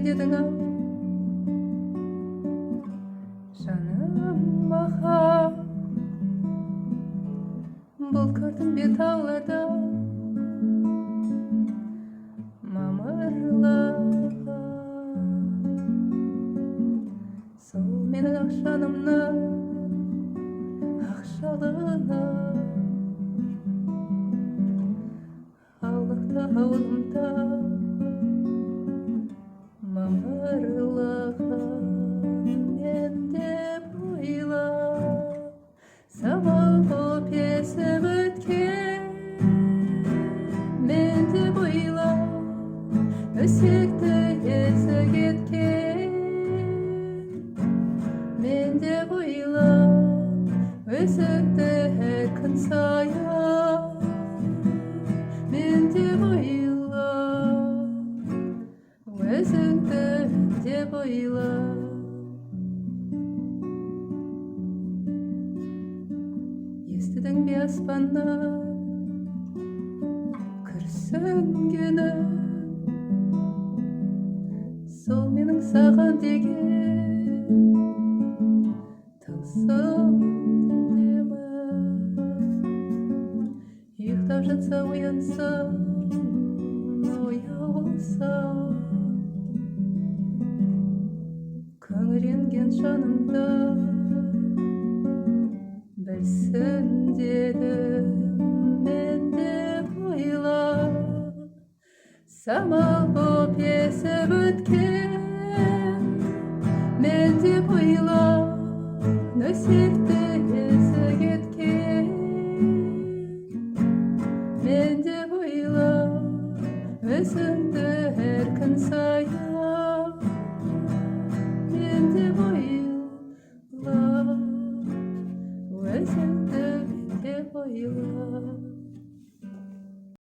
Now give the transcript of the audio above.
дедің-ау, жаным маған. Бұл көрдің бе тауларда мамырлаған, сол менің ақ жанымның ақ жалыны. Аулақта ауылымда мамырлаған, мен деп ойлап самал боп есіп өткен, мен деп ойлап өсекті есі кеткен, мен деп ойлап өзіңді әр күн сайын, мен деп ойлап өзіңді деп ойлап. Естідің бе аспаннан күрсінгені, сол менің саған деген тылсым лебі. Ұйықтап жатса оянсам, ояу болсам, күңіренген жанымда білсін дедім, мен деп ойлап самал боп есіп өткен, мен деп ойлап нөсекті есі кеткен, мен деп ойлап өзіңді әр күн сайын, мен деп ойлап өзіңді деп ойлап.